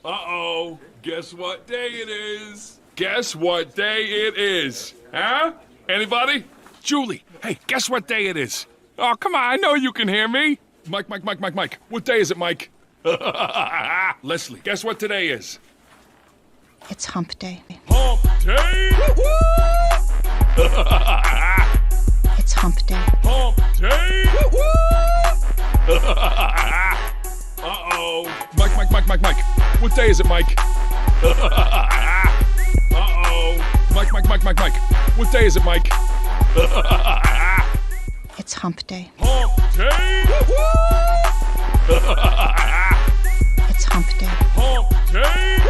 Uh-oh, guess what day it is? Guess what day it is? Huh? Anybody? Julie, hey, guess what day it is? Oh, come on, I know you can hear me. Mike. What day is it, Mike? Leslie, guess what today is? It's Hump Day. Hump Day! It's Hump Day. Hump Day! Uh-oh. Mike. What day is it, Mike? Uh-oh. Mike. What day is it, Mike? It's Hump Day. Hump Day! It's Hump Day. Hump Day!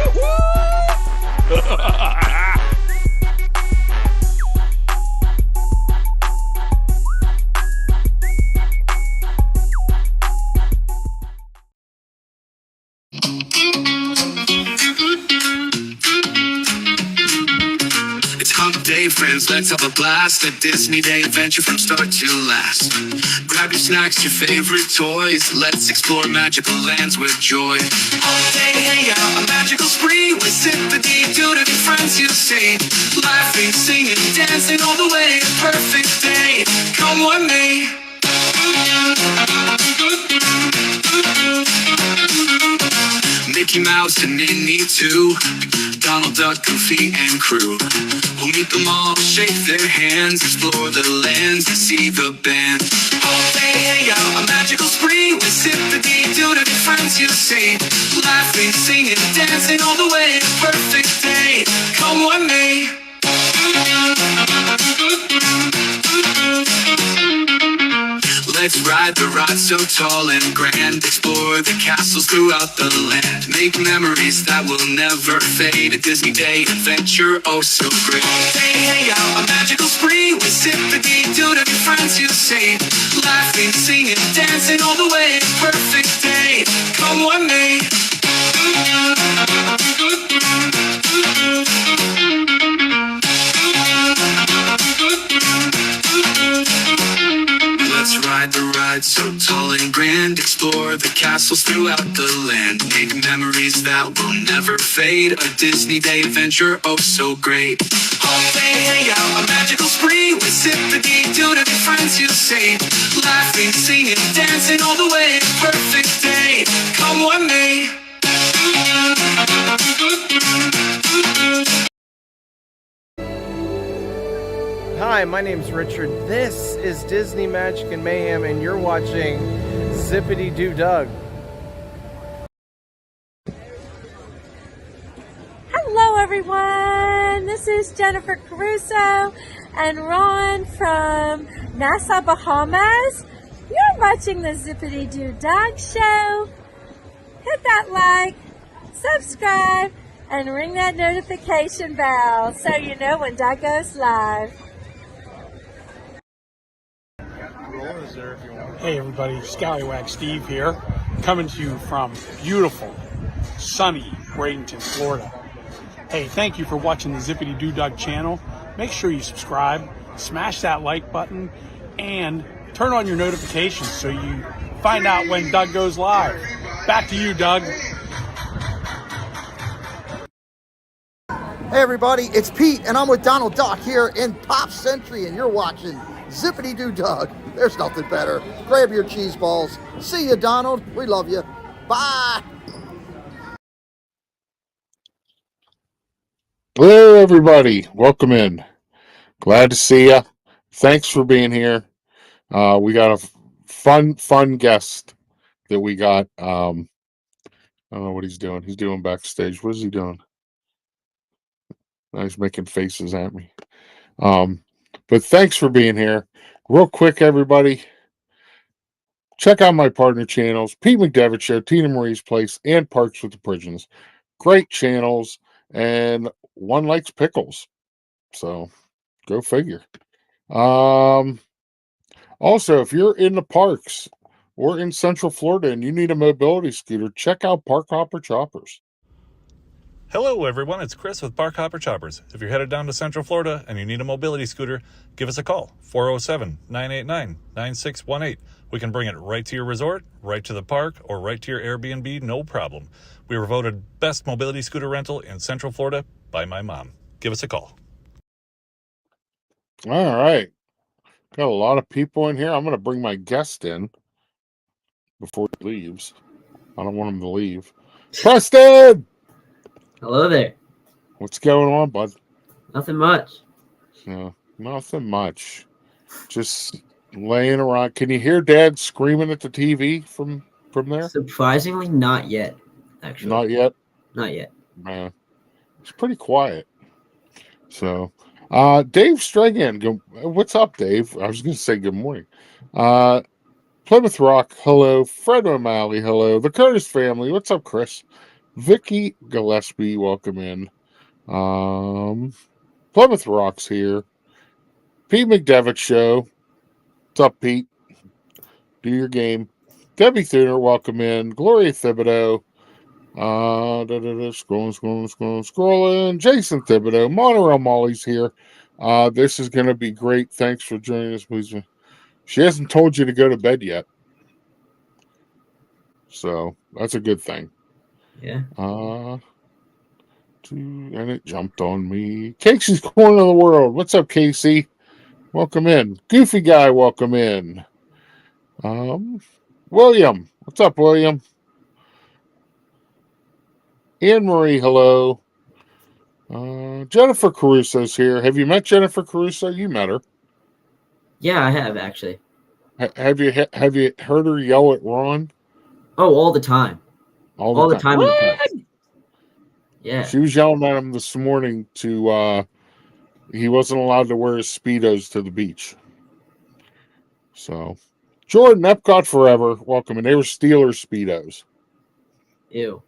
Hump Day, friends, let's have a blast. A Disney Day adventure from start to last. Grab your snacks, your favorite toys. Let's explore magical lands with joy. Hump Day, hangout, a magical spree. With Zip-a-Dee-Doo to be friends you see. Laughing, singing, dancing all the way. Perfect day, come with me. Mickey Mouse and Minnie too. Donald Duck, Goofy, and crew. We'll meet them all, shake their hands, explore the lands, and see the band. All day hangout, a magical spree. With Zip-a-Dee-Doo to be friends you see. Laughing, singing, dancing all the way. Perfect day, come with me. Let's ride the ride so tall and grand. Explore the castles throughout the land. Make memories that will never fade. A Disney Day adventure, oh so great. Day hangout, a magical spree. With Zip-a-Dee-Doo to be friends you see. Laughing, singing, dancing all the way. Perfect day, come with me. Let's ride the ride so tall and grand. Explore the castles throughout the land. Make memories that will never fade. A Disney Day adventure, oh so great. Hump Day hangout, a magical spree. With Zip-a-Dee-Doo to be friends you see. Laughing, singing, dancing all the way. Perfect day, come with me. Hi, my name's Richard. This is Disney Magic and Mayhem, and you're watching Zip-a-Dee-Doo Doug. Hello, everyone. This is Jennifer Caruso and Ron from Nassau, Bahamas. You're watching the Zip-a-Dee-Doo Dog Show. Hit that like, subscribe, and ring that notification bell so you know when Doug goes live. Hey everybody, Scallywag Steve here, coming to you from beautiful, sunny Bradenton, Florida. Hey, thank you for watching the Zip-a-Dee-Doo Dog channel. Make sure you subscribe, smash that like button, and turn on your notifications so you find out when Doug goes live. Back to you, Doug. Hey everybody, it's Pete, and I'm with Donald Duck here in Pop Century, and you're watching Zip-a-Dee-Doo Doug. There's nothing better. Grab your cheese balls. See you, Donald. We love you. Bye. Hello, everybody. Welcome in. Glad to see you. Thanks for being here. We got a fun guest that we got. I don't know what he's doing. He's doing backstage. What is he doing? He's making faces at me. But thanks for being here. Real quick, everybody. Check out my partner channels, Pete McDevitt Show, Tina Marie's Place, and Parks with the Pridgens. Great channels, and one likes pickles. So go figure. Also, if you're in the parks or in Central Florida and you need a mobility scooter, check out Park Hopper Choppers. Hello, everyone. It's Chris with Park Hopper Choppers. If you're headed down to Central Florida and you need a mobility scooter, give us a call, 407-989-9618. We can bring it right to your resort, right to the park, or right to your Airbnb, no problem. We were voted best mobility scooter rental in Central Florida by my mom. Give us a call. All right. Got a lot of people in here. I'm going to bring my guest in before he leaves. I don't want him to leave. Preston! Hello there. What's going on, bud? Nothing much. No, nothing much. Just laying around. Can you hear Dad screaming at the TV from there? Surprisingly, not yet. Actually, Not yet. Not yet. Man, it's pretty quiet. So, Dave Stragan, what's up, Dave? I was going to say good morning. Plymouth Rock, hello. Fred O'Malley, hello. The Curtis family, what's up, Chris? Vicky Gillespie, welcome in. Plymouth Rock's here. Pete McDevitt Show. What's up, Pete? Do your game. Debbie Thuner, welcome in. Gloria Thibodeau. Scrolling. Jason Thibodeau. Monorail Molly's here. This is going to be great. Thanks for joining us, please. She hasn't told you to go to bed yet. So that's a good thing. Yeah. And it jumped on me. Casey's Corner of the World. What's up, Casey? Welcome in. Goofy Guy, welcome in. William. What's up, William? Anne Marie, hello. Jennifer Caruso's here. Have you met Jennifer Caruso? You met her. Yeah, I have actually. Have you heard her yell at Ron? Oh, all the time. All the time. Yeah. She was yelling at him this morning to he wasn't allowed to wear his Speedos to the beach. So Jordan, Epcot forever, welcome. And they were Steelers Speedos. Ew.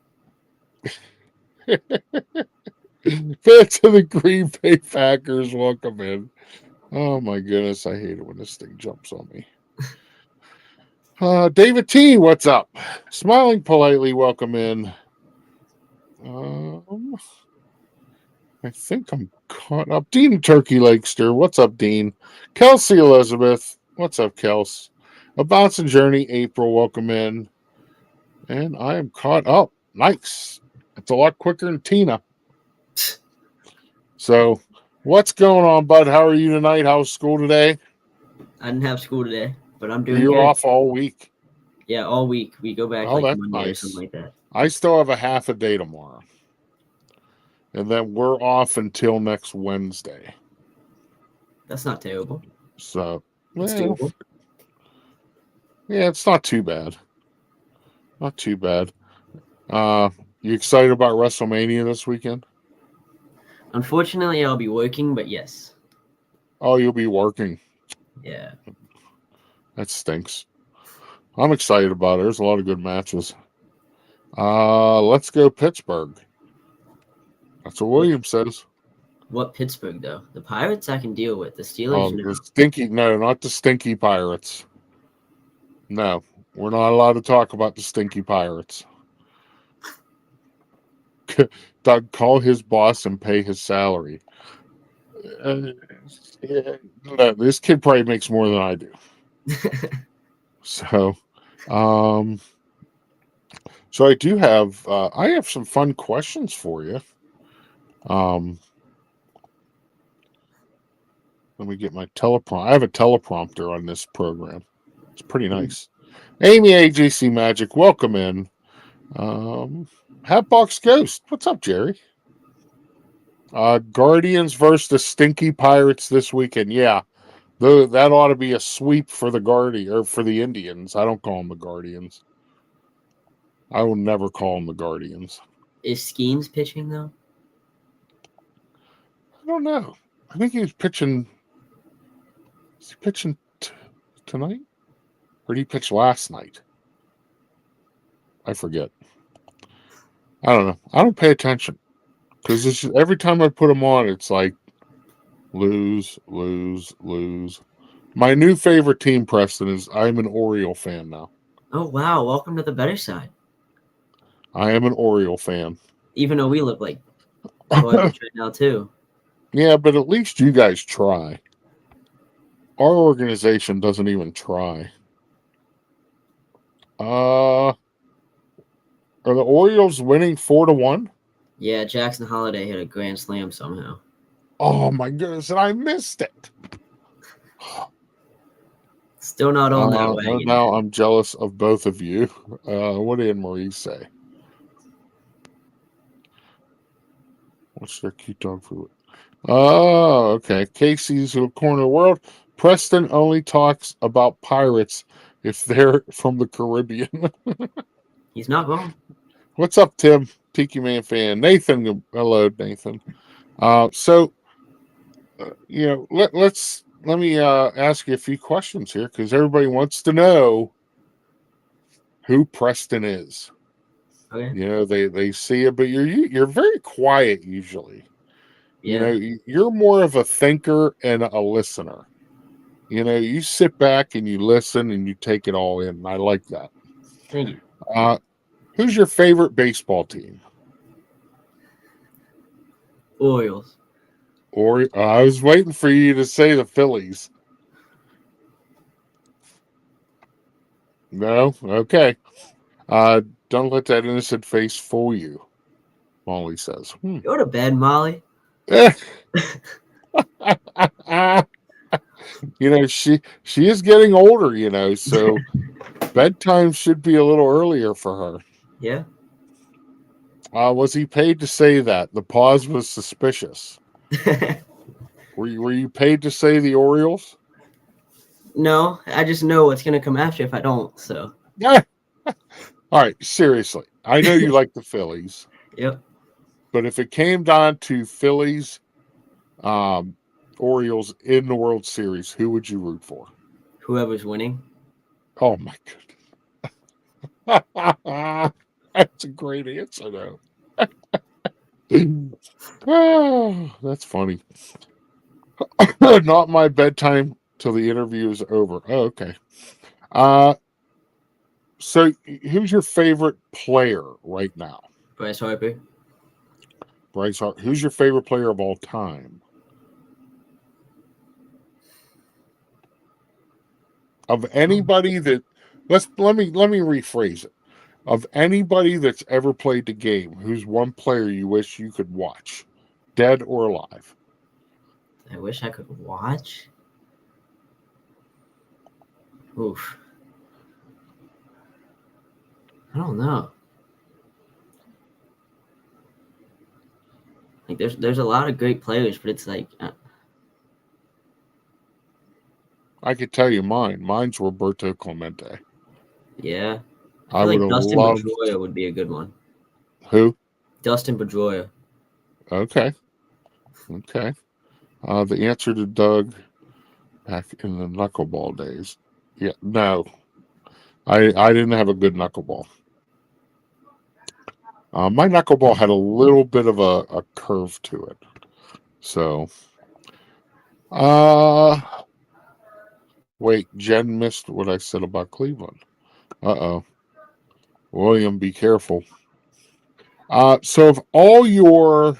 Fans of the Green Bay Packers, welcome in. Oh my goodness, I hate it when this thing jumps on me. David T, what's up? Smiling politely, welcome in. I think I'm caught up. Dean Turkey Lakester, what's up, Dean? Kelsey Elizabeth, what's up, Kels? A Bouncing Journey, April, welcome in. And I am caught up. Nice. It's a lot quicker than Tina. So, what's going on, bud? How are you tonight? How's school today? I didn't have school today, but I'm doing You're good. off all week? Yeah, all week. We go back That's Monday nice. or something like that. I still have a half a day tomorrow. And then we're off until next Wednesday. That's not terrible. So, It's doable. Yeah, it's not too bad. Not too bad. You excited about WrestleMania this weekend? Unfortunately, I'll be working, but yes. Oh, you'll be working. Yeah. That stinks. I'm excited about it. There's a lot of good matches. Let's go Pittsburgh. That's what William says. What Pittsburgh, though? The Pirates I can deal with. The Steelers, no. No, not the stinky Pirates. No, we're not allowed to talk about the stinky Pirates. Doug, call his boss and pay his salary. No, this kid probably makes more than I do. So I do have I have some fun questions for you. Let me get my teleprompter. I have a teleprompter on this program. It's pretty nice. Amy AJC Magic, welcome in. Hatbox Ghost, what's up, Jerry? Guardians versus the Stinky Pirates this weekend. Yeah, that ought to be a sweep for the for the Indians. I don't call them the Guardians. I will never call them the Guardians. Is Skeens pitching, though? I don't know. I think he's pitching. Is he pitching tonight? Or did he pitch last night? I forget. I don't know. I don't pay attention because every time I put him on, it's like lose, lose, lose. My new favorite team, Preston, is I'm an Oriole fan now. Oh, wow. Welcome to the better side. I am an Oriole fan. Even though we look like toilets right now, too. Yeah, but at least you guys try. Our organization doesn't even try. Are the Orioles winning 4-1? Yeah, Jackson Holiday hit a grand slam somehow. Oh my goodness, and I missed it. Still not on that wagon. Now I'm jealous of both of you. What did Marie say? What's their cute dog food? Oh, okay. Casey's a corner of the world. Preston only talks about pirates if they're from the Caribbean. He's not wrong. What's up, Tim? Tiki Man fan. Nathan. Hello, Nathan. Let me ask you a few questions here because everybody wants to know who Preston is. Okay. You know, they see it, but you're very quiet usually. Yeah. You know, you're more of a thinker and a listener. You know, you sit back and you listen and you take it all in. I like that. Thank you. Who's your favorite baseball team? Orioles. I was waiting for you to say the Phillies. No? Okay. Don't let that innocent face fool you, Molly says. Go to bed, Molly. You know, she is getting older, you know, so bedtime should be a little earlier for her. Yeah. Was he paid to say that? The pause was suspicious. Were you paid to say the Orioles? No, I just know what's going to come after if I don't, so. Yeah. All right, seriously. I know you like the Phillies. Yep. But if it came down to Phillies, Orioles in the World Series, who would you root for? Whoever's winning. Oh, my goodness. That's a great answer, though. Oh, that's funny. Not my bedtime till the interview is over. Oh, okay. So who's your favorite player right now? Bryce Harper. Bryce Harper. Who's your favorite player of all time? Of anybody that let me rephrase it. Of anybody that's ever played the game, who's one player you wish you could watch, dead or alive? I wish I could watch. Oof. I don't know. Like there's a lot of great players, but it's like I could tell you mine. Mine's Roberto Clemente. Yeah. I feel would like have Dustin loved. Pedroia would be a good one. Who? Dustin Pedroia. Okay. The answer to Doug back in the knuckleball days. Yeah, no. I didn't have a good knuckleball. My knuckleball had a little bit of a curve to it. So, wait, Jen missed what I said about Cleveland. Uh-oh. William, be careful. So of all your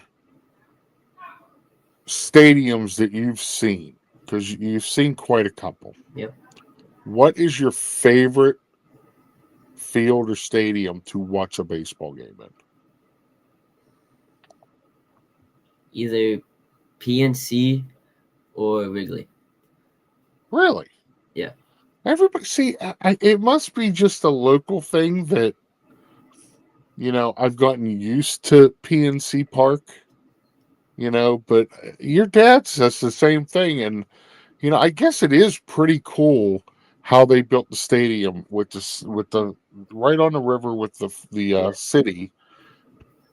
stadiums that you've seen, because you've seen quite a couple. Yep. What is your favorite field or stadium to watch a baseball game in? Either PNC or Wrigley. Really? Yeah. Everybody, see, it must be just a local thing that, you know, I've gotten used to PNC Park, you know, but your dad says the same thing. And, you know, I guess it is pretty cool how they built the stadium with the right on the river with the city,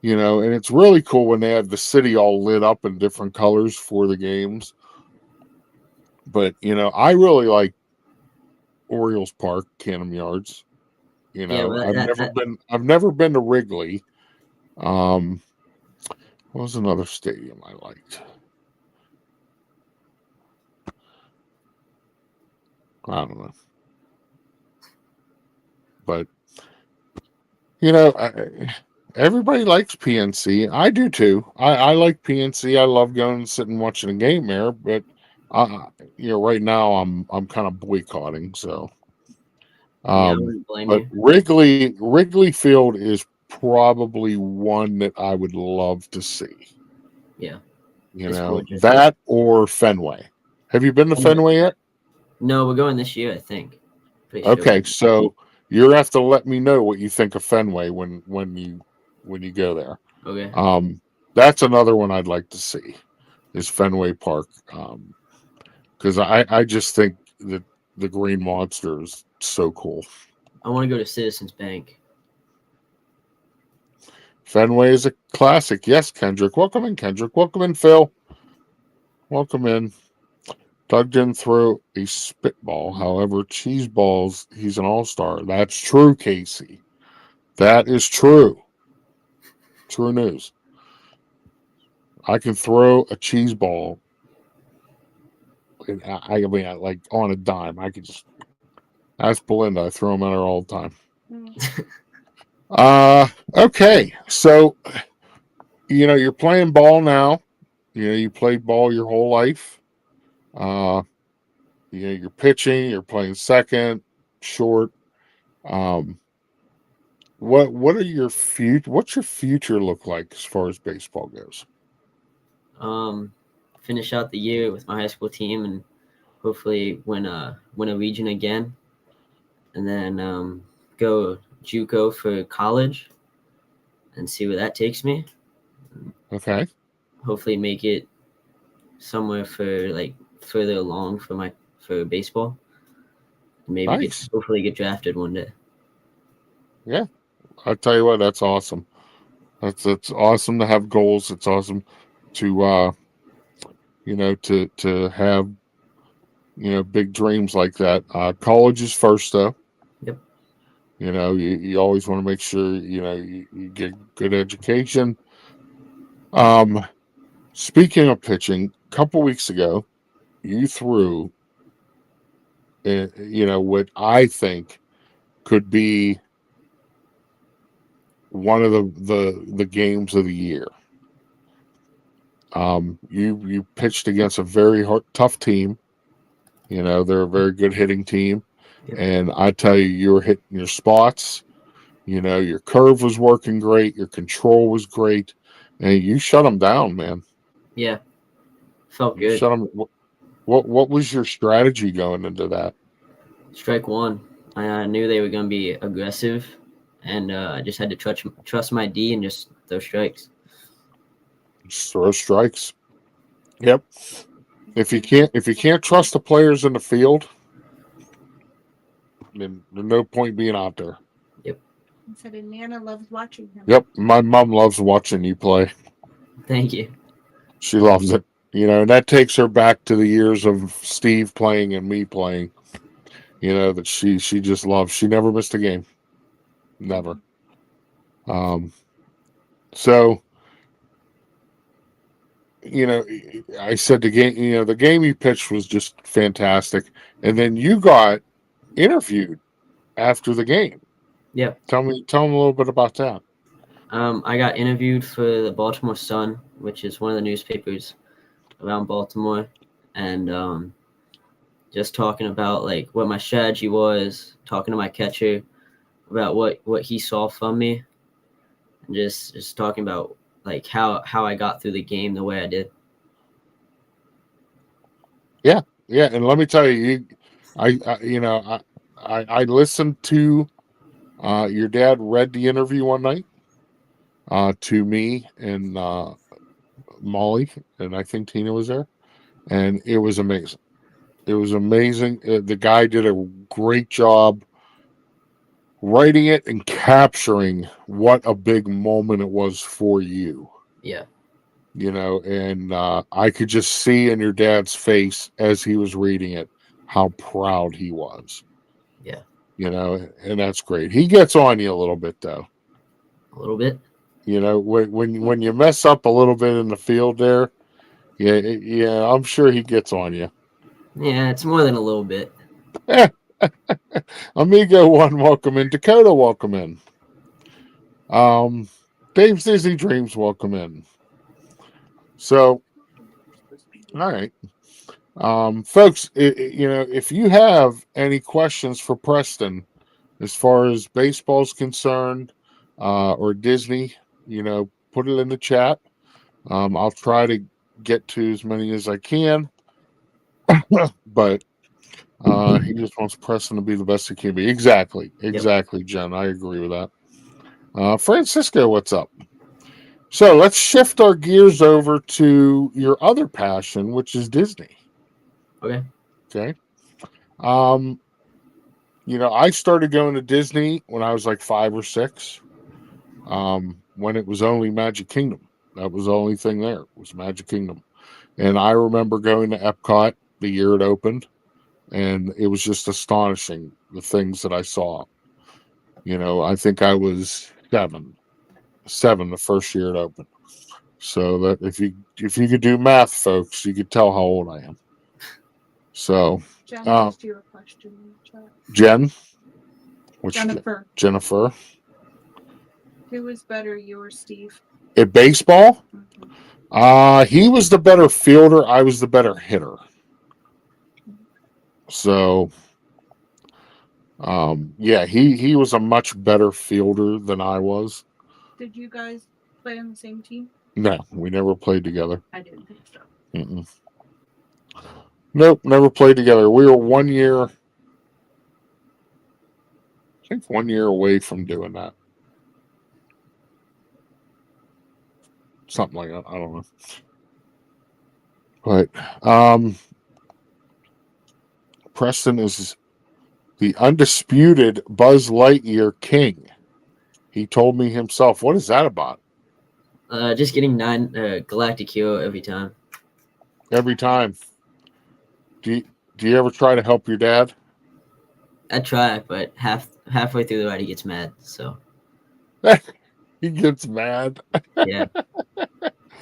you know, and it's really cool when they have the city all lit up in different colors for the games. But, you know, I really like Orioles Park, Canham Yards. You Yeah, know, but I've never been to Wrigley. What was another stadium I liked? I don't know. But you know, everybody likes PNC. I do too. I like PNC. I love going and sitting and watching a game there. But you know, right now I'm kind of boycotting. So, yeah, I wouldn't blame but you. Wrigley Field is probably one that I would love to see. Yeah. You It's know, gorgeous. that or Fenway. Have you been to Fenway yet? No, we're going this year, I think. Pretty sure. Okay, so you have to let me know what you think of Fenway when you go there. Okay. That's another one I'd like to see is Fenway Park. Because I just think that the Green Monster is so cool. I want to go to Citizens Bank. Fenway is a classic. Yes, Kendrick. Welcome in, Kendrick. Welcome in, Phil. Welcome in. Doug didn't throw a spitball. However, cheese balls, he's an all-star. That's true, Casey. That is true. True news. I can throw a cheese ball. I mean, like on a dime. I could just ask Belinda. I throw them at her all the time. Okay. So, you know, you're playing ball now. You know, you played ball your whole life. You know, you're pitching, you're playing second, short. What are your what's your future look like as far as baseball goes? Finish out the year with my high school team and hopefully win a region again, and then go JUCO for college and see where that takes me. Okay. Hopefully make it somewhere for like further along for baseball. Maybe hopefully get drafted one day. Yeah. I'll tell you what, that's awesome. That's awesome to have goals. It's awesome to you know, to have, you know, big dreams like that. College is first though. Yep. You know, you always want to make sure, you know, you get good education. Speaking of pitching, a couple weeks ago, you threw, you know, what I think could be one of the games of the year. You pitched against a very tough team. You know, they're a very good hitting team. Yep. And I tell you were hitting your spots. You know, your curve was working great. Your control was great. And you shut them down, man. Yeah. Felt good. Shut them. What was your strategy going into that? Strike one. I knew they were going to be aggressive, and I just had to trust my D and just throw strikes. Just throw strikes. Yep. If you can't trust the players in the field, then there's no point being out there. Yep. So Nana loves watching him. Yep. My mom loves watching you play. Thank you. She loves it. You know, and that takes her back to the years of Steve playing and me playing. You know, that she just loves. She never missed a game. Never. So, you know, I said the game you pitched was just fantastic. And then you got interviewed after the game. Yeah. Tell them a little bit about that. I got interviewed for the Baltimore Sun, which is one of the newspapers around Baltimore, and just talking about like what my strategy was, talking to my catcher about what he saw from me, and just talking about like how I got through the game the way I did. Yeah, and let me tell you, I listened to your dad read the interview one night to me and Molly, and I think Tina was there, and it was amazing. It was amazing. The guy did a great job writing it and capturing what a big moment it was for you. Yeah. You know, and I could just see in your dad's face as he was reading it how proud he was. You know, and that's great. He gets on you a little bit though. A little bit. You know, when you mess up a little bit in the field there, yeah, I'm sure he gets on you. Yeah, it's more than a little bit. Amigo one, welcome in. Dakota, welcome in. Dave's Disney Dreams, welcome in. So, all right, folks, you know, if you have any questions for Preston as far as baseball's concerned, or Disney, you know, put it in the chat. I'll try to get to as many as I can, but he just wants Preston to be the best he can be. Exactly, Jen. I agree with that. Francisco, what's up? So let's shift our gears over to your other passion, which is Disney. Okay. You know, I started going to Disney when I was like 5 or 6. When it was only Magic Kingdom. That was the only thing there, was Magic Kingdom. And I remember going to Epcot the year it opened, and it was just astonishing, the things that I saw. You know, I think I was 7 the first year it opened. So that if you could do math, folks, you could tell how old I am. So Jen asked you a question in the chat. Jen? Jennifer. Jennifer. Who is better, you or Steve? At baseball? He was the better fielder. I was the better hitter. So, yeah, he was a much better fielder than I was. Did you guys play on the same team? No, we never played together. I didn't think so. Mm-mm. Nope, never played together. We were 1 year, I think 1 year away from doing that. Something like that. I don't know. But Preston is the undisputed Buzz Lightyear king. He told me himself. What is that about? Just getting 9 Galactic Hero every time. Every time. Do you ever try to help your dad? I try, but halfway through the ride he gets mad. So he gets mad. Yeah.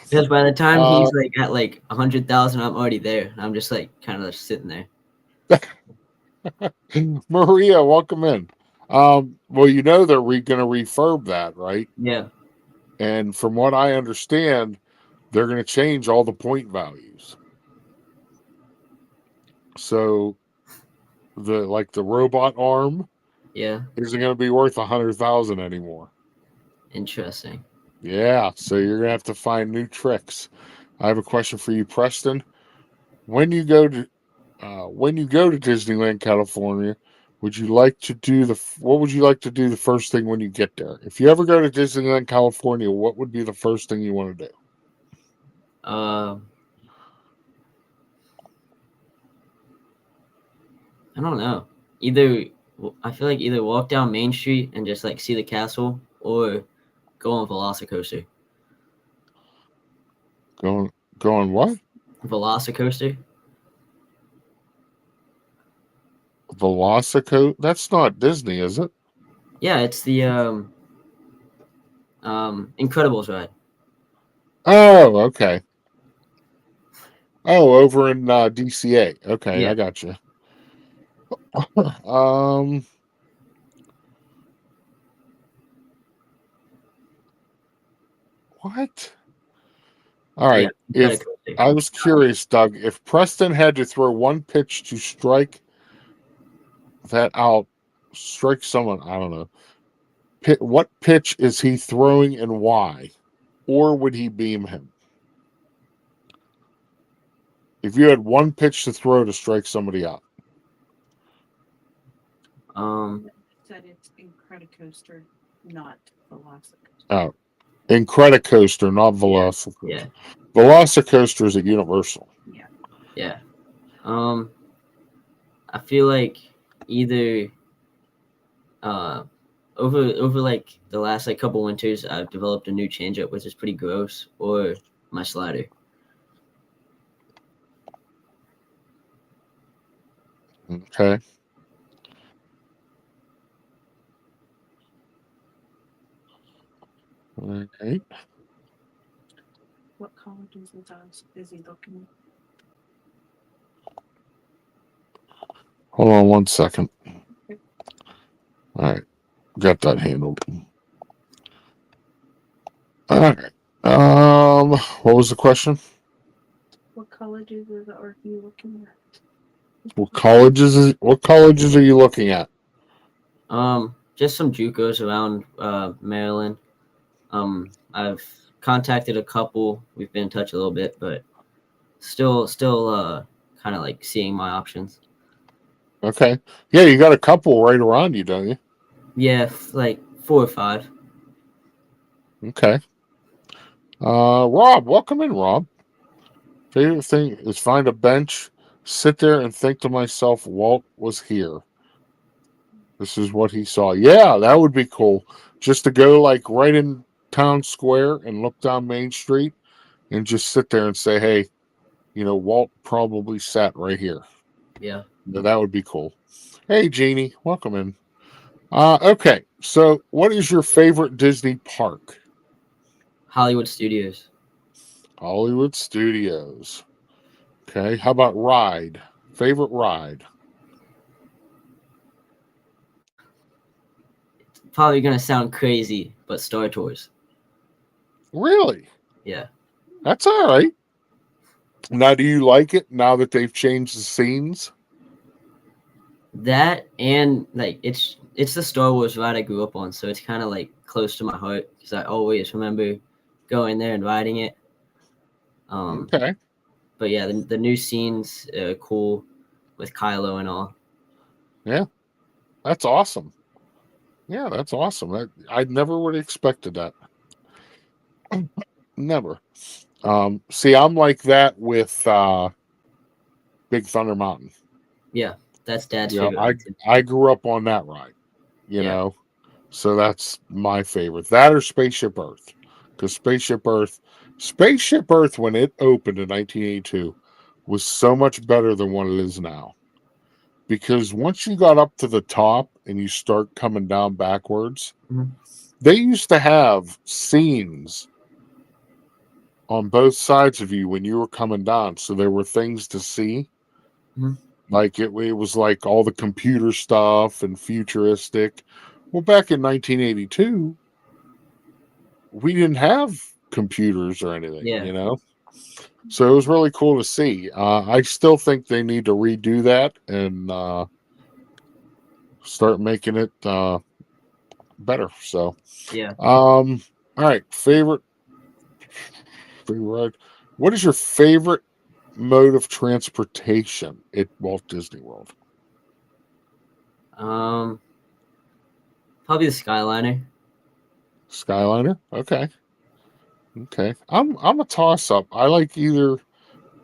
Because by the time he's like at like 100,000, I'm already there. I'm just like kind of sitting there. Maria, welcome in. Well, you know they're going to refurb that, right? Yeah. And from what I understand, they're going to change all the point values. So the robot arm, isn't going to be worth 100,000 anymore. Interesting. Yeah, so you're going to have to find new tricks. I have a question for you, Preston. When you go to Disneyland, California, what would you like to do the first thing when you get there? If you ever go to Disneyland, California, what would be the first thing you want to do? I don't know. I feel like either walk down Main Street and just like see the castle, or go on Velocicoaster. Go on what? Velocicoaster. Velocicoaster? That's not Disney, is it? Yeah, it's the Incredibles ride. Oh, okay. Oh, over in DCA. Okay, yeah. I got you. What? All right. Yeah, I was curious, Doug, if Preston had to throw one pitch to strike someone, I don't know. What pitch is he throwing and why? Or would he beam him? If you had one pitch to throw to strike somebody out. Said it's Incredicoaster, not Velocicoaster. Oh. Incredicoaster, not Velocicoaster. Yeah. Velocicoaster is at Universal. Yeah. Yeah. I feel like either over like the last like couple winters, I've developed a new changeup, which is pretty gross, or my slider. Okay. All right. What colleges is he looking Hold on one second. at? All right. Got that handled. All right. What was the question? What colleges are you looking at? What colleges are you looking at? Just some JUCOs around Maryland. I've contacted a couple. We've been in touch a little bit, but still kind of like seeing my options. Okay. Yeah, you got a couple right around you, don't you? Yeah, like 4 or 5. Okay. Rob, welcome in, Rob. Favorite thing is find a bench, sit there and think to myself, Walt was here. This is what he saw. Yeah, that would be cool. Just to go like right in town square and look down Main Street and just sit there and say, hey, Walt probably sat right here. Yeah. That would be cool. Hey, Jeannie, welcome in. Okay, so what is your favorite Disney park? Hollywood Studios. Hollywood Studios. Okay, how about ride? Favorite ride? Probably gonna sound crazy, but Star Tours. Really? Yeah. That's all right. Now, do you like it now that they've changed the scenes? That and like it's the Star Wars ride I grew up on, so it's kind of like close to my heart because I always remember going there and riding it. Okay. But yeah, the new scenes are cool with Kylo and all. Yeah, that's awesome. Yeah, that's awesome. I never would have expected that. Never. See, I'm like that with Big Thunder Mountain. Yeah, that's Dad's You know, favorite. I grew up on that ride. Yeah. So that's my favorite. That or Spaceship Earth, because Spaceship Earth when it opened in 1982 was so much better than what it is now. Because once you got up to the top and you start coming down backwards, they used to have scenes on both sides of you when you were coming down, so there were things to see. Like it was like all the computer stuff and futuristic. Well, back in 1982, we didn't have computers or anything, So it was really cool to see. I still think they need to redo that and start making it better. So, yeah. All right. Favorite ride. What is your favorite mode of transportation at Walt Disney World? Probably the Skyliner. Skyliner. Okay. I'm a toss up. I like either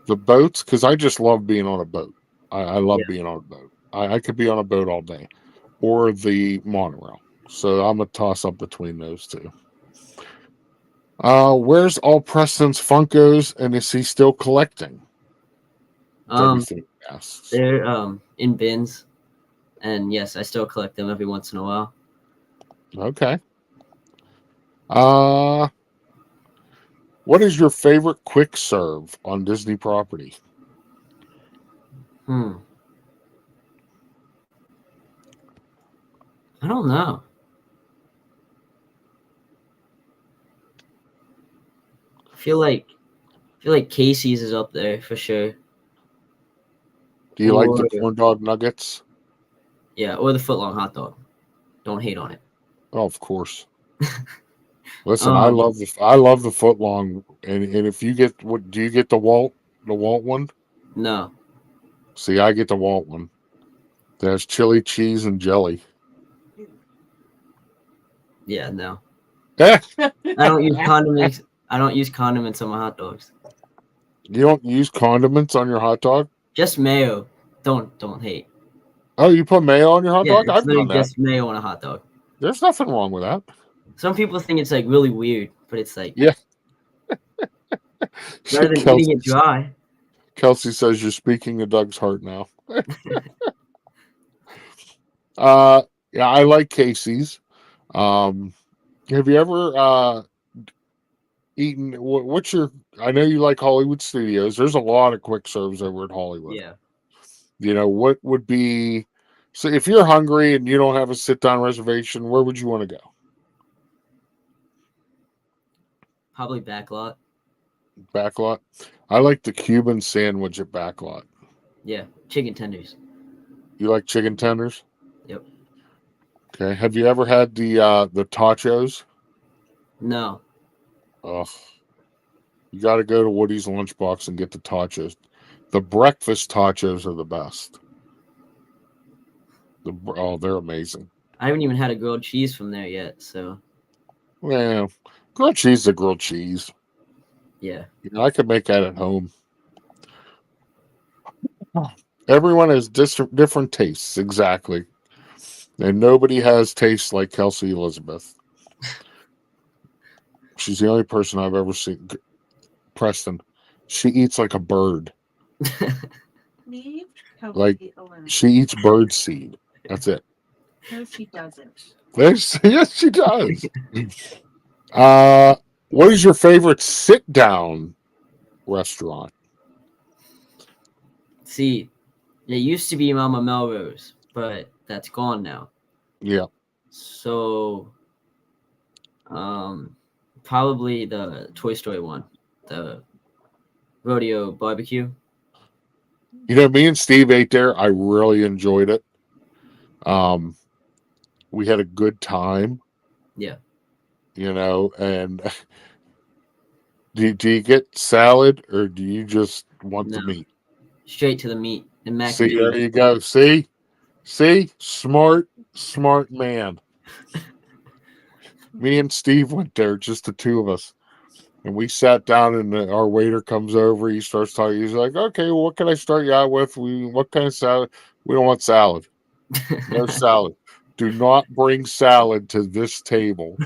the boats because I just love being on a boat. I love being on a boat. I could be on a boat all day, or the monorail. So I'm a toss up between those two. Where's all Preston's Funkos, and is he still collecting? Asks. They're in bins, and yes, I still collect them every once in a while. Okay. What is your favorite quick serve on Disney property? I don't know. I feel like Casey's is up there for sure. Do you like the corn dog nuggets? Yeah, or the footlong hot dog. Don't hate on it. Oh, of course. Listen, I love the footlong, and if you get do you get the Walt one? No. See, I get the Walt one. There's chili, cheese, and jelly. Yeah, no. I don't use condiments. I don't use condiments on my hot dogs. You don't use condiments on your hot dog? Just mayo. Don't hate. Oh, you put mayo on your hot dog? It's I've done that. just mayo on a hot dog. There's nothing wrong with that. Some people think it's like really weird, but it's like yeah. Rather than eating it dry. Kelsey says you're speaking to Doug's heart now. Yeah, I like Casey's. Have you ever eating? What's your? I know you like Hollywood Studios. There's a lot of quick serves over at Hollywood. Yeah. You know, what would be? So if you're hungry and you don't have a sit down reservation, where would you want to go? Probably backlot. Backlot. I like the Cuban sandwich at Backlot. Yeah. Chicken tenders. You like chicken tenders? Yep. Okay. Have you ever had the tachos? No. Ugh. You got to go to Woody's Lunchbox and get the tachos. The breakfast tachos are the best. They're amazing. I haven't even had a grilled cheese from there yet, so. Well, grilled cheese is a grilled cheese. Yeah. You know, I could make that at home. Everyone has different tastes, exactly. And nobody has tastes like Kelsey Elizabeth. She's the only person I've ever seen. Preston, she eats like a bird. Leave Like, Kelsey alone. she eats bird seed. That's it. No, she doesn't. Yes, she does. What is your favorite sit-down restaurant? See, it used to be Mama Melrose, but that's gone now. Yeah. So, probably the Toy Story one, the Rodeo Barbecue. You know, me and Steve ate there. I really enjoyed it. We had a good time. Yeah. You know, and do you get salad or do you just want the meat? Straight to the meat and mac See, and there cheese. you go. See, smart man. Me and Steve went there, just the two of us, and we sat down. And our waiter comes over. He starts talking. He's like, "Okay, well, what can I start you out with? What kind of salad? We don't want salad. No salad. Do not bring salad to this table."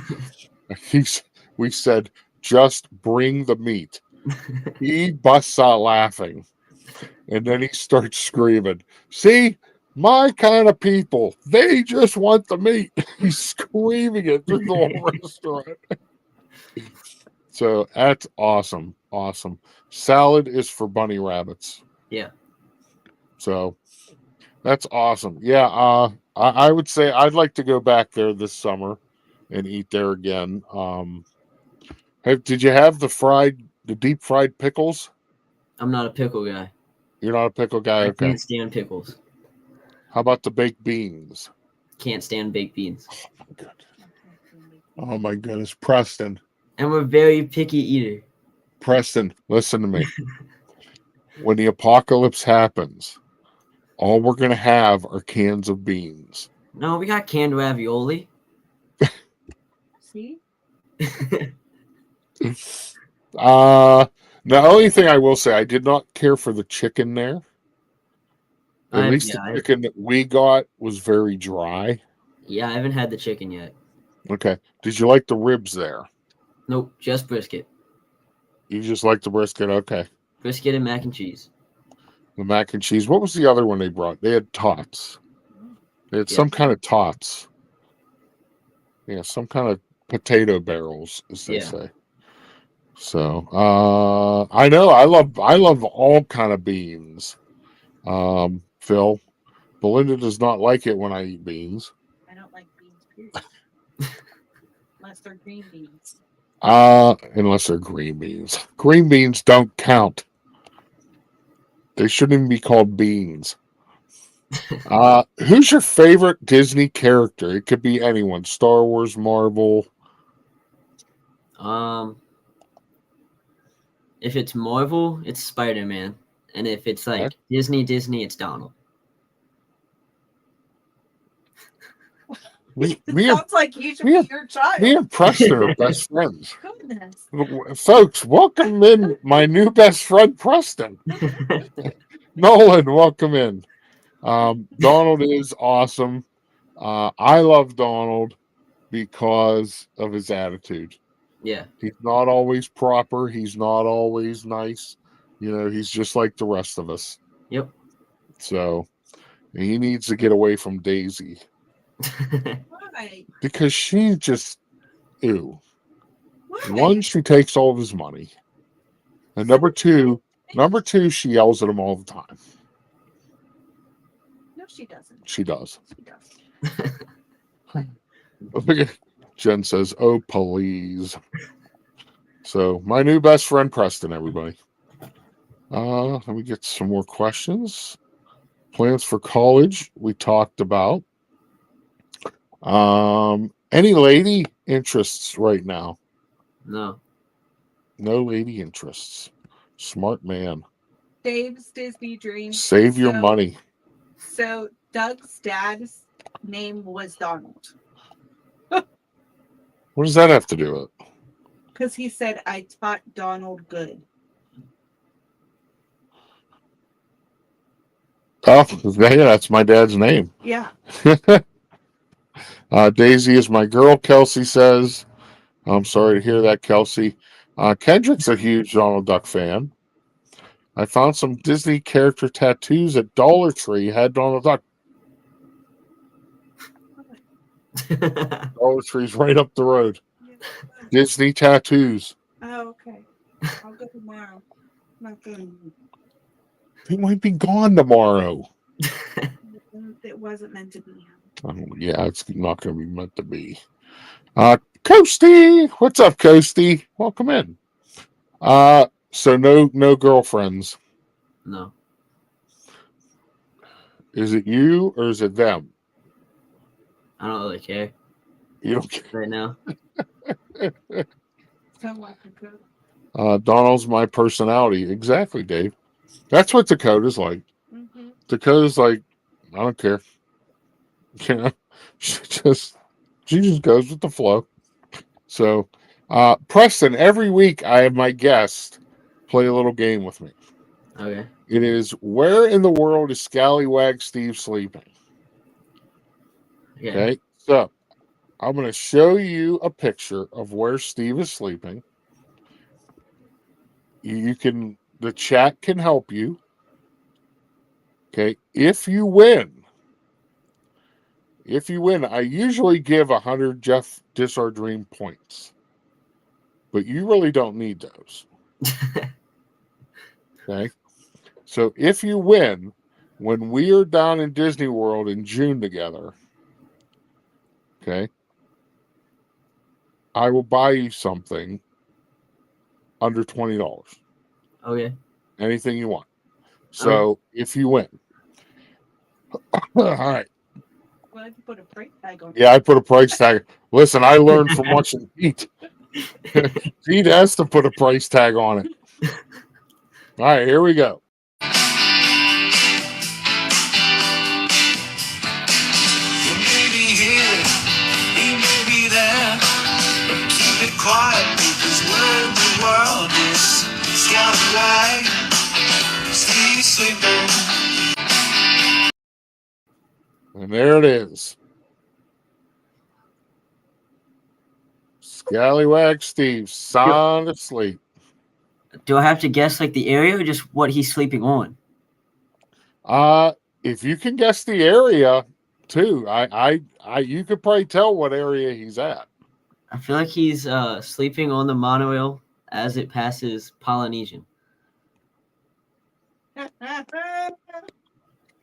We said, "Just bring the meat." He busts out laughing. And then he starts screaming, "See, my kind of people, they just want the meat." He's screaming it through the whole restaurant. So that's awesome. Awesome. Salad is for bunny rabbits. Yeah. So that's awesome. Yeah, I would say I'd like to go back there this summer and eat there again. Did you have the deep fried pickles? I'm not a pickle guy. You're not a pickle guy? I Okay. can't stand pickles. How about the baked beans? Can't stand baked beans. Oh my goodness, Preston. I'm a very picky eater. Preston, listen to me. When the apocalypse happens, all we're going to have are cans of beans. No, we got canned ravioli. See? The only thing I will say, I did not care for the chicken there. At least the chicken that we got was very dry. Yeah, I haven't had the chicken yet. Okay. Did you like the ribs there? Nope, just brisket. You just like the brisket? Okay. Brisket and mac and cheese. The mac and cheese. What was the other one they brought? They had tots. They had some kind of tots. Yeah, some kind of potato barrels, as they say. So I know I love all kind of beans. Phil, Belinda does not like it when I eat beans. I don't like beans, period. Unless they're green beans. Unless they're green beans. Green beans don't count. They shouldn't even be called beans. Who's your favorite Disney character? It could be anyone. Star Wars, Marvel. If it's Marvel, it's Spider-Man. And if it's like Disney, it's Donald. Sounds like you should be your child. Me and Preston are best friends. Goodness. Folks, welcome in my new best friend, Preston. Nolan, welcome in. Donald is awesome. I love Donald because of his attitude. Yeah. He's not always proper. He's not always nice. You know, he's just like the rest of us. Yep. So he needs to get away from Daisy. Why? Because she just, ew. What? One, she takes all of his money. And number two, she yells at him all the time. No, she doesn't. She does. She does. Jen says, "Oh, please." So, my new best friend, Preston, everybody. Let me get some more questions. Plans for college, we talked about. Any lady interests right now? No. No lady interests. Smart man. Dave's Disney dream. Save your money. So Doug's dad's name was Donald. What does that have to do with it? Because he said, I taught Donald good. Oh, yeah, that's my dad's name. Yeah. Daisy is my girl, Kelsey says. I'm sorry to hear that, Kelsey. Kendrick's a huge Donald Duck fan. I found some Disney character tattoos at Dollar Tree. Had Donald Duck. Dollar Tree's right up the road. Disney tattoos. Oh, okay. I'll go tomorrow. Not good. He might be gone tomorrow. It wasn't meant to be. Yeah, it's not going to be meant to be. Coasty, what's up, Coasty? Welcome in. So no girlfriends. No. Is it you or is it them? I don't really care. You don't care right now. Donald's my personality. Exactly, Dave. That's what Dakota's like. Mm-hmm. Dakota's like, I don't care. You know, she just goes with the flow. So, Preston, every week I have my guest play a little game with me. Okay. It is, where in the world is Scallywag Steve sleeping? Yeah. Okay, so I'm going to show you a picture of where Steve is sleeping. The chat can help you. Okay, if you win, I usually give 100 Jeff Diss Our Dream points, but you really don't need those. Okay, so if you win, when we are down in Disney World in June together, okay, I will buy you something under $20. Okay. Anything you want. So if you win. All right. Well, you put a price tag on it. Yeah, I put a price tag. Listen, I learned from watching Pete. Pete has to put a price tag on it. All right, here we go. He may be here, he may be there, but keep it quiet because where in the world is Scallywag Steve sleeping? And there it is. Scallywag Steve, sound asleep. Do I have to guess like the area or just what he's sleeping on? If you can guess the area too, you could probably tell what area he's at. I feel like he's sleeping on the monorail as it passes Polynesian.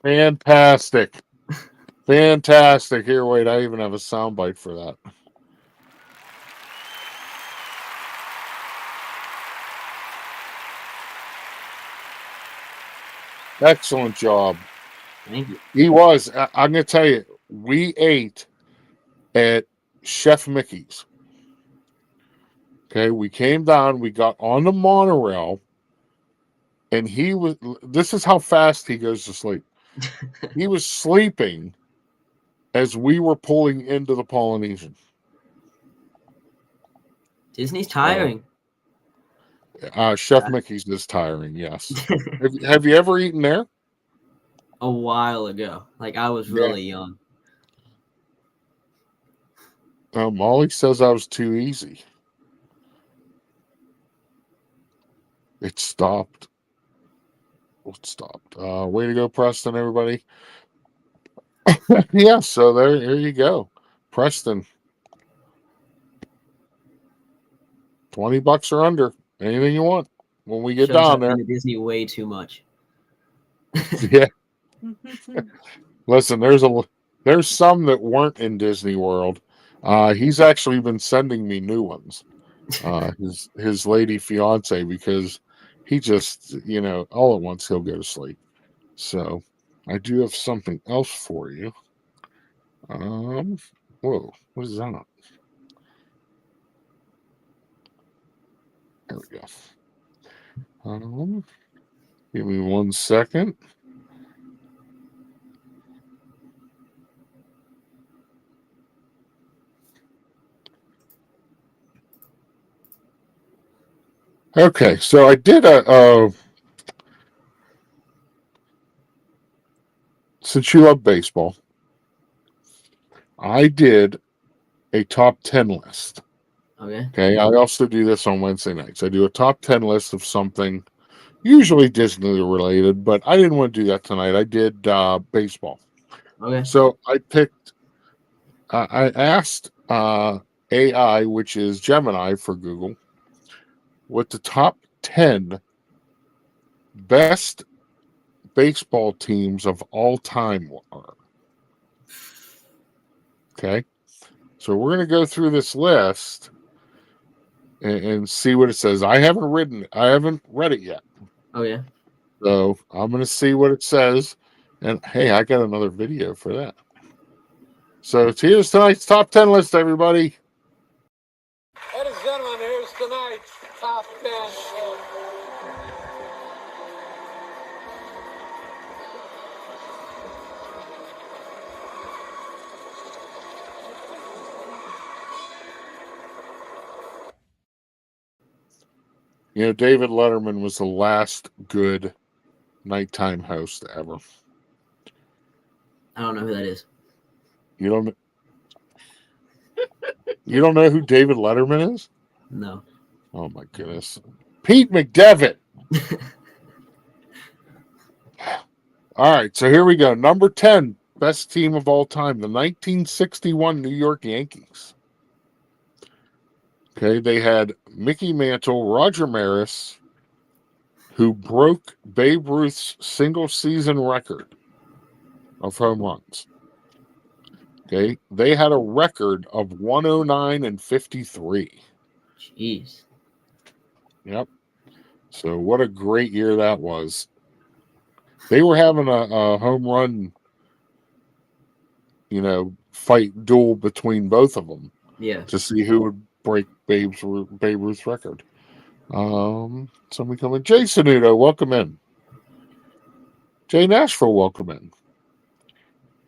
Fantastic. Fantastic. Here, wait, I even have a soundbite for that. Excellent job. Thank you. He was. I'm going to tell you, we ate at Chef Mickey's. Okay, we came down, we got on the monorail, and this is how fast he goes to sleep. He was sleeping as we were pulling into the Polynesian. Disney's tiring. Chef Mickey's is tiring, yes. have you ever eaten there? A while ago. Like I was really young. Molly says I was too easy. It stopped. It stopped. Way to go, Preston, everybody. Yeah, so there you go. Preston. $20 or under. Anything you want when we get Shows down I've there. been to Disney way too much. Yeah. Listen, there's some that weren't in Disney World. He's actually been sending me new ones. His lady fiance, because he just, all at once he'll go to sleep. So I do have something else for you. Whoa, what is that? There we go. Give me 1 second. Okay, so I did since you love baseball, I did a top 10 list. Okay, I also do this on Wednesday nights. I do a top 10 list of something, usually Disney related, but I didn't want to do that tonight. I did baseball. Okay. So I picked, I asked AI, which is Gemini for Google, what the top 10 best baseball teams of all time are. Okay. So we're going to go through this list and see what it says. I haven't read it yet. Oh, yeah. So I'm going to see what it says. And hey, I got another video for that. So here's tonight's top 10 list, everybody. Ladies and gentlemen, here's tonight's top 10. David Letterman was the last good nighttime host ever. I don't know who that is. You don't know who David Letterman is? No. Oh my goodness. Pete McDevitt. All right, so here we go. Number 10, best team of all time, the 1961 New York Yankees. Okay, they had Mickey Mantle, Roger Maris, who broke Babe Ruth's single-season record of home runs. Okay, they had a record of 109 and 53. Jeez. Yep. So what a great year that was. They were having a home run, fight duel between both of them. Yeah. To see who would break Babe Ruth's record. Somebody coming. Jay Sanudo, welcome in. Jay Nashville, welcome in.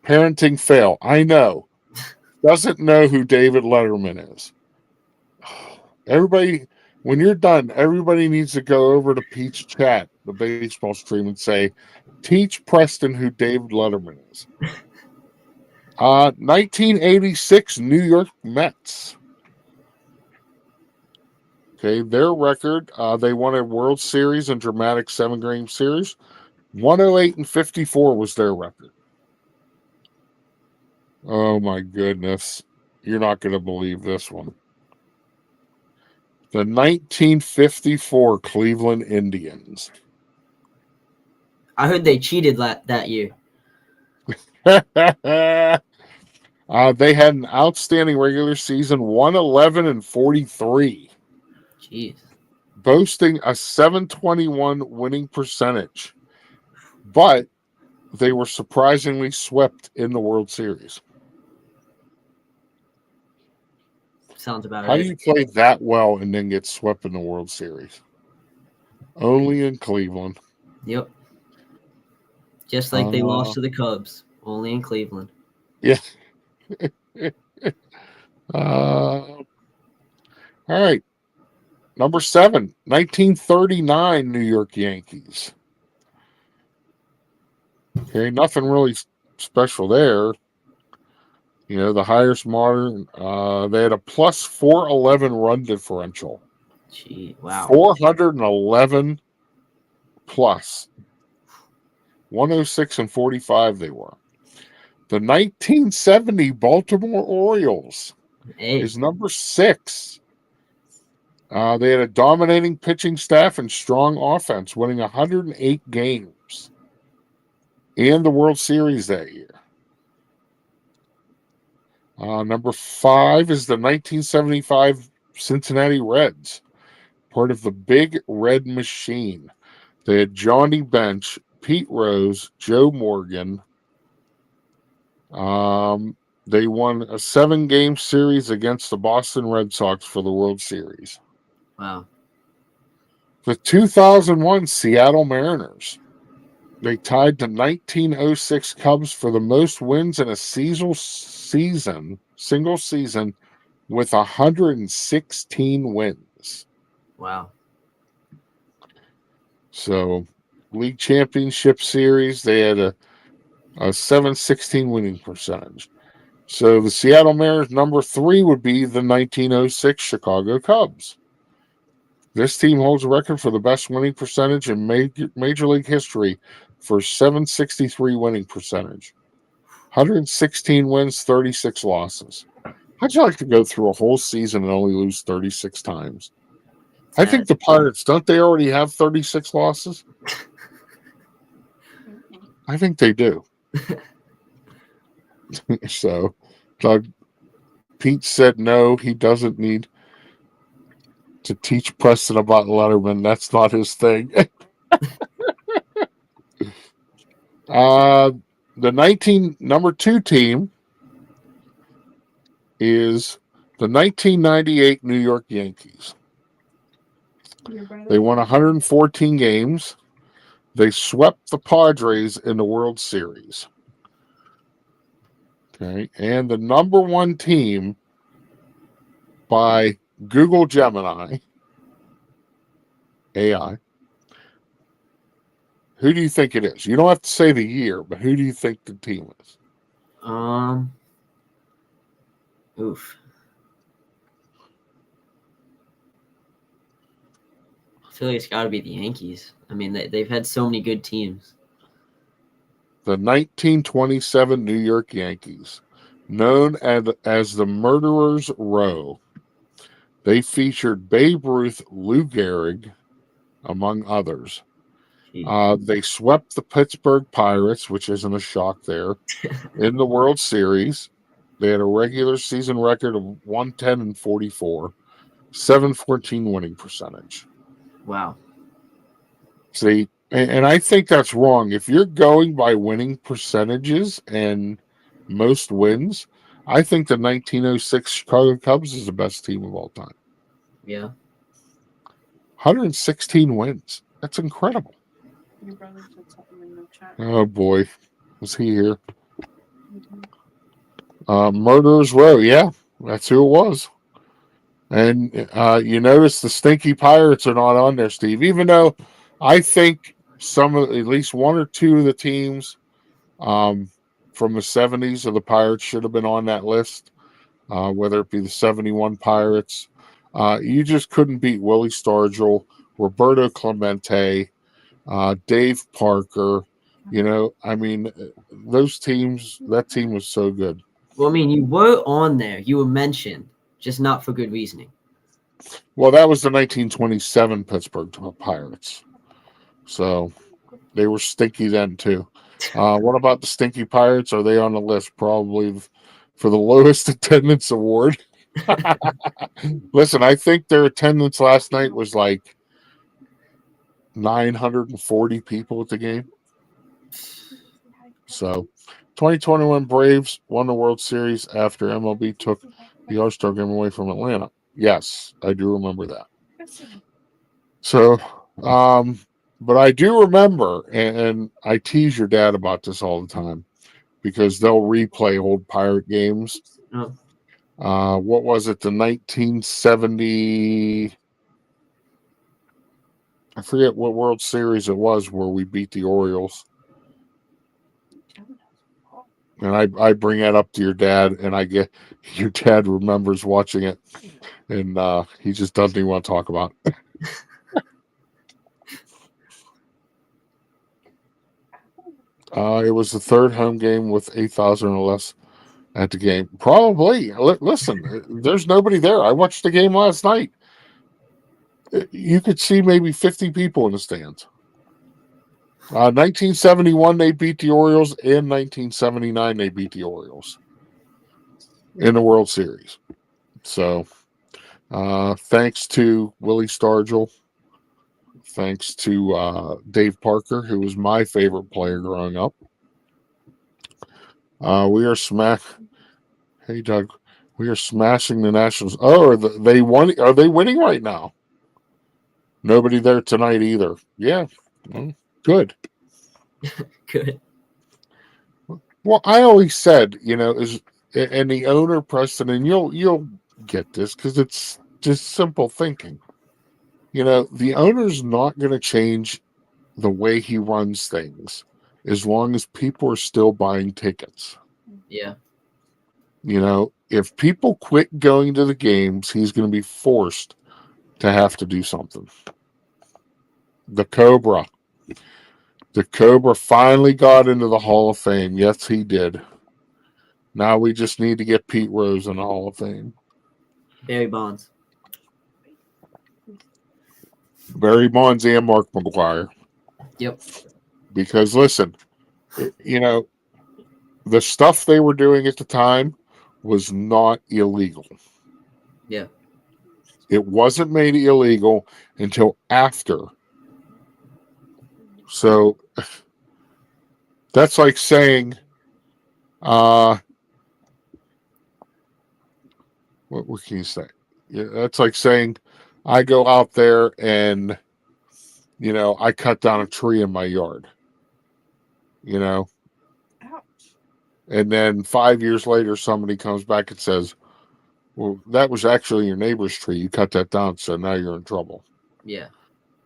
Parenting fail. I know. Doesn't know who David Letterman is. Everybody, when you're done, everybody needs to go over to Pete's chat, the baseball stream, and say, teach Preston who David Letterman is. 1986 New York Mets. Okay, their record, they won a World Series and dramatic 7-game series. 108 and 54 was their record. Oh my goodness. You're not going to believe this one. The 1954 Cleveland Indians. I heard they cheated that year. They had an outstanding regular season, 111 and 43. Jeez. Boasting a 721 winning percentage. But they were surprisingly swept in the World Series. Sounds about How right. do you play that well and then get swept in the World Series? Only in Cleveland. Yep. Just like they lost to the Cubs, only in Cleveland. Yeah. All right. Number 7, 1939 New York Yankees. Okay, nothing really special there. The highest modern, they had a plus 411 run differential. Gee, wow. 411 plus. 106 and 45 they were. The 1970 Baltimore Orioles is number 6. They had a dominating pitching staff and strong offense, winning 108 games and the World Series that year. Number 5 is the 1975 Cincinnati Reds, part of the Big Red Machine. They had Johnny Bench, Pete Rose, Joe Morgan. They won a 7-game series against the Boston Red Sox for the World Series. Wow. The 2001 Seattle Mariners. They tied the 1906 Cubs for the most wins in a single season with 116 wins. Wow. So, League Championship Series, they had a 716 winning percentage. So, the Seattle Mariners, number 3 would be the 1906 Chicago Cubs. This team holds a record for the best winning percentage in Major League history for 763 winning percentage. 116 wins, 36 losses. How'd you like to go through a whole season and only lose 36 times? I think the Pirates, don't they already have 36 losses? I think they do. So, Pete said no, he doesn't need to teach Preston about Letterman. That's not his thing. The number 2 team is the 1998 New York Yankees. They won 114 games. They swept the Padres in the World Series. Okay, and the number 1 team by Google Gemini AI. Who do you think it is? You don't have to say the year, but who do you think the team is? Oof. I feel like it's got to be the Yankees. I mean, they've had so many good teams. The 1927 New York Yankees, known as the Murderers Row. They featured Babe Ruth, Lou Gehrig, among others. They swept the Pittsburgh Pirates, which isn't a shock there, in the World Series. They had a regular season record of 110-44, 714 winning percentage. Wow. See, and I think that's wrong. If you're going by winning percentages and most wins, I think the 1906 Chicago Cubs is the best team of all time. Yeah. 116 wins. That's incredible. Your brother said something in the chat. Oh, boy. Was he here? Murderers Row. Yeah, that's who it was. And you notice the Stinky Pirates are not on there, Steve, even though I think at least 1 or 2 of the teams from the 70s of the Pirates should have been on that list, whether it be the 71 Pirates. You just couldn't beat Willie Stargell, Roberto Clemente, Dave Parker. You know, I mean, that team was so good. Well, I mean, you were on there. You were mentioned, just not for good reasoning. Well, that was the 1927 Pittsburgh Pirates. So they were stinky then, too. What about the Stinky Pirates? Are they on the list? Probably for the lowest attendance award. Listen, I think their attendance last night was like 940 people at the game. So 2021 Braves won the World Series after MLB took the All-Star game away from Atlanta. Yes, I do remember that. So, but I do remember, and I tease your dad about this all the time, because they'll replay old Pirate games. Oh. What was it? The 1970... I forget what World Series it was where we beat the Orioles. And I bring that up to your dad, and I get your dad remembers watching it, and he just doesn't even want to talk about it. It was the third home game with 8,000 or less at the game. Probably. Listen, there's nobody there. I watched the game last night. You could see maybe 50 people in the stands. 1971 they beat the Orioles. In 1979 they beat the Orioles in the World Series. So thanks to Willie Stargell, thanks to Dave Parker, who was my favorite player growing up. We are Hey Doug, we are smashing the Nationals. Oh, they won? Are they winning right now? Nobody there tonight either. Yeah, well, good. Good. Well, I always said, and the owner Preston, and you'll get this because it's just simple thinking. The owner's not going to change the way he runs things as long as people are still buying tickets. Yeah. If people quit going to the games, he's going to be forced to have to do something. The Cobra finally got into the Hall of Fame. Yes, he did. Now we just need to get Pete Rose in the Hall of Fame. Barry Bonds. Barry Bonds and Mark McGwire. Yep. Because listen, the stuff they were doing at the time was not illegal. Yeah. It wasn't made illegal until after. So that's like saying, what can you say? Yeah, that's like saying I go out there and, I cut down a tree in my yard, Ouch. and then 5 years later, somebody comes back and says, well, that was actually your neighbor's tree. You cut that down, so now you're in trouble. Yeah.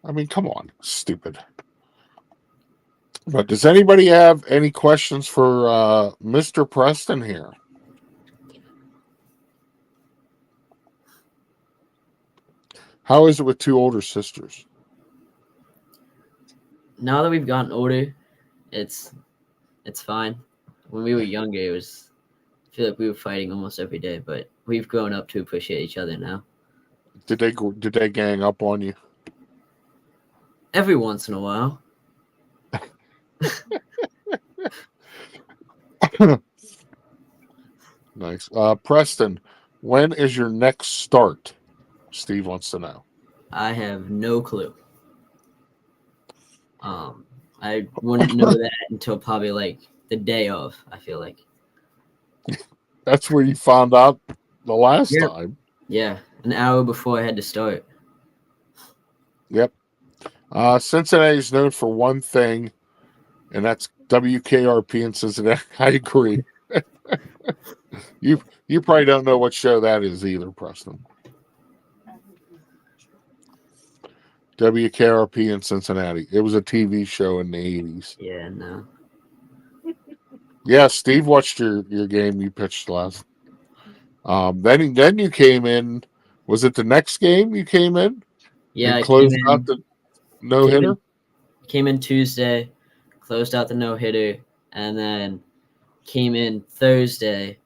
I mean, come on, stupid. But does anybody have any questions for Mr. Preston here? How is it with two older sisters? Now that we've gotten older, it's fine. When we were younger, I feel like we were fighting almost every day, but we've grown up to appreciate each other now. Did they gang up on you? Every once in a while. Nice. Preston, when is your next start? Steve wants to know. I have no clue. I wouldn't know that until probably like the day of, I feel like. That's where you found out the last time. Yeah, an hour before I had to start. Yep. Cincinnati's known for one thing, and that's WKRP in Cincinnati. I agree. You probably don't know what show that is either, Preston. WKRP in Cincinnati. It was a TV show in the 80s. Yeah, no. Yeah, Steve watched your game you pitched last. Then you came in. Was it the next game you came in? Yeah, and closed out the no-hitter? Came in Tuesday, closed out the no-hitter, and then came in Thursday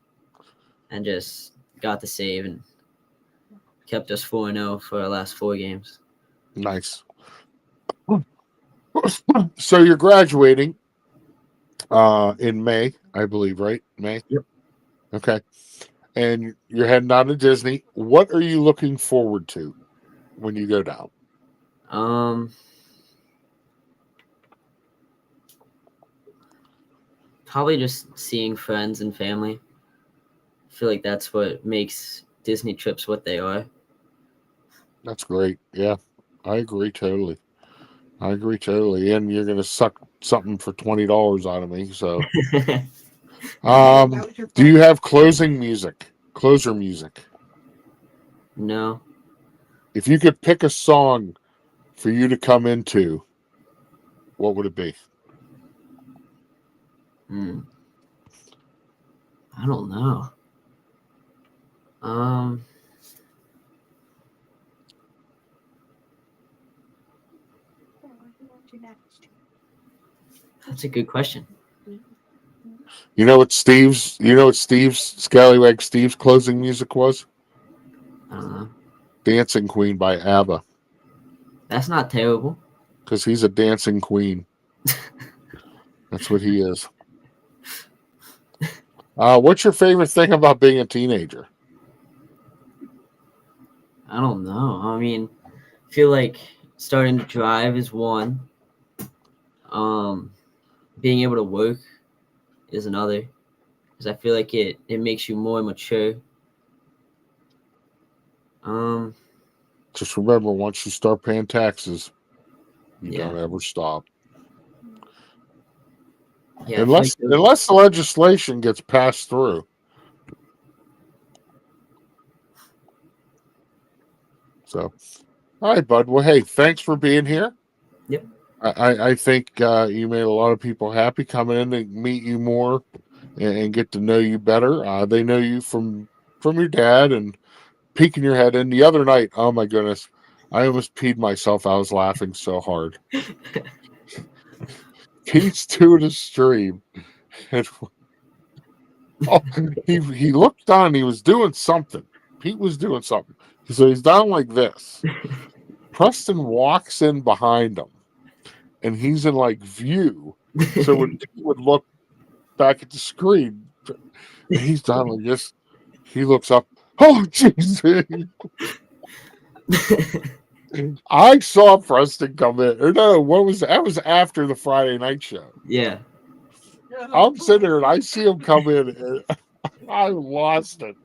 and just got the save and kept us 4-0 for our last 4 games. Nice. So you're graduating in May, I believe, right? May? Yep. Okay. And you're heading down to Disney. What are you looking forward to when you go down? Probably just seeing friends and family. I feel like that's what makes Disney trips what they are. That's great. Yeah, I agree totally. And you're going to suck something for $20 out of me. So, do you have closer music? No. If you could pick a song for you to come into, what would it be? I don't know. That's a good question. You know what Steve's Scallywag Steve's closing music was? I don't know. Dancing Queen by ABBA. That's not terrible. Because he's a dancing queen. That's what he is. What's your favorite thing about being a teenager? I don't know. I mean, I feel like starting to drive is one. Being able to work is another. Because I feel like it makes you more mature. Just remember, once you start paying taxes, you Yeah. don't ever stop. Yeah, Unless the legislation gets passed through. So, all right, bud. Well, hey, thanks for being here. Yep. I think you made a lot of people happy coming in to meet you more and get to know you better. They know you from your dad and peeking your head in. The other night, oh my goodness, I almost peed myself. I was laughing so hard. Pete's doing a stream. And, he looked on. He was doing something. Pete was doing something. So he's down like this. Preston walks in behind him, and he's in like view. So when Pete would look back at the screen, and he's down like this, he looks up. Oh, Jesus! I saw Preston come in. Or no, what was that? That was after the Friday night show. Yeah. I'm sitting there and I see him come in, and I lost it.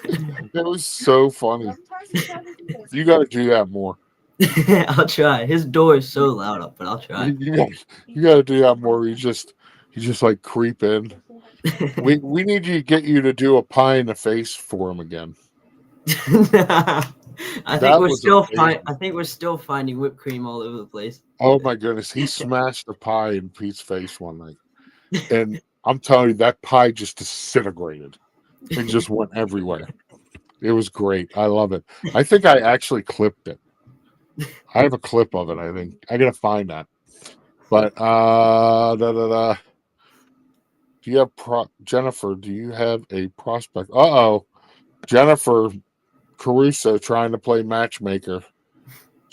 It was so funny. You got to do that more. I'll try. His door is so loud up, but I'll try. You got to do that more. You just like creep in. We need to get you to do a pie in the face for him again. I think we're still finding whipped cream all over the place. Oh my goodness, he smashed a pie in Pete's face one night, and I'm telling you, that pie just disintegrated and just went everywhere. It was great. I love it. I think I actually clipped it. I have a clip of it. I think I gotta find that. But do you have Jennifer? Do you have a prospect? Jennifer Caruso trying to play matchmaker.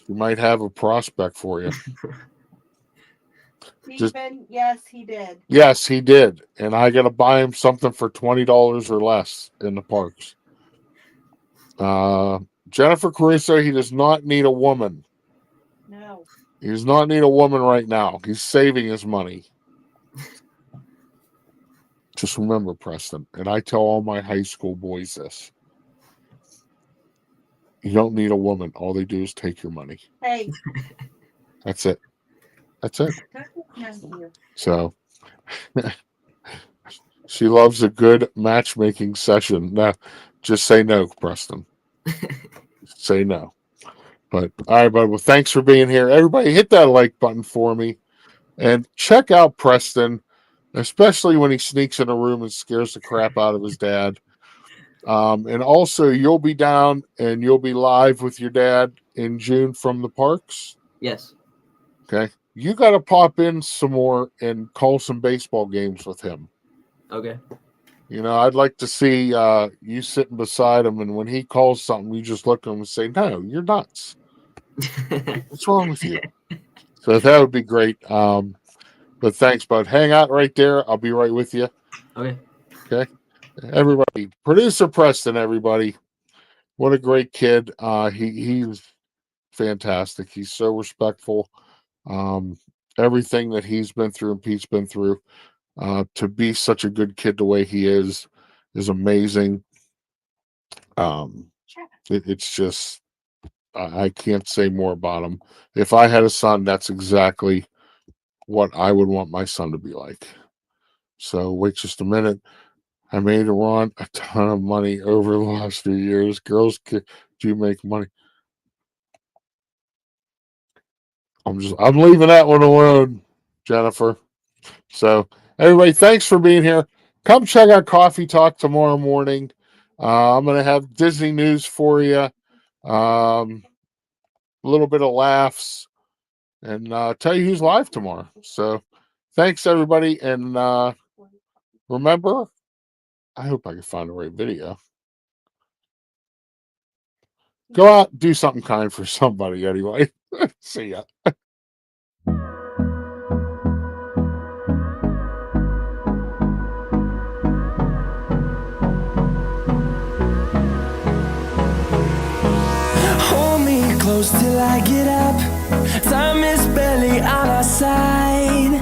She might have a prospect for you. Steven, yes, he did. Yes, he did, and I gotta buy him something for $20 or less in the parks. Jennifer Caruso, he does not need a woman. No. He does not need a woman right now. He's saving his money. Just remember, Preston, and I tell all my high school boys this. You don't need a woman. All they do is take your money. Hey. That's it. That's it. So she loves a good matchmaking session. Now, just say no, Preston. Say no. But all right, bud. Well, thanks for being here. Everybody, hit that like button for me, and check out Preston, especially when he sneaks in a room and scares the crap out of his dad. And also, you'll be down and you'll be live with your dad in June from the parks. Yes. Okay. You got to pop in some more and call some baseball games with him. Okay. You know, I'd like to see you sitting beside him, and when he calls something, you just look at him and say, "No, you're nuts. What's wrong with you?" So that would be great. But thanks, bud. Hang out right there. I'll be right with you. Okay. Okay. Everybody, producer Preston, everybody. What a great kid. He's fantastic. He's so respectful. Everything that he's been through and Pete's been through, to be such a good kid the way he is amazing. It's just, I can't say more about him. If I had a son, that's exactly what I would want my son to be like. So wait just a minute. I made Ron a ton of money over the last few years. Girls, do make money? I'm leaving that one alone, Jennifer. So everybody, thanks for being here. Come check out Coffee Talk tomorrow morning. I'm going to have Disney news for you. A little bit of laughs, and tell you who's live tomorrow. So thanks, everybody. And remember, I hope I can find the right video. Go out, do something kind for somebody anyway. See ya. Hold me close till I get up. Time is barely on our side.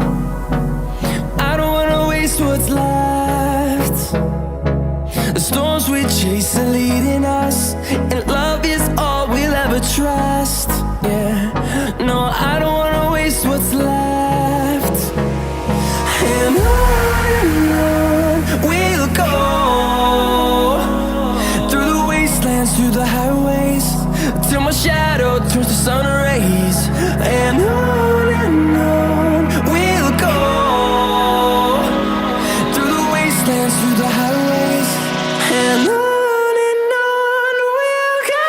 I don't wanna waste what's left. The storms we chase are leading us, and love is all we'll ever trust. Yeah, no, I don't wanna waste what's left. And on we'll go, through the wastelands, through the highways, till my shadow turns to sun rays. And on we'll go, through the wastelands, through the highways, and on we'll go.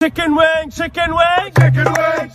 Chicken wing, chicken wing, chicken wing.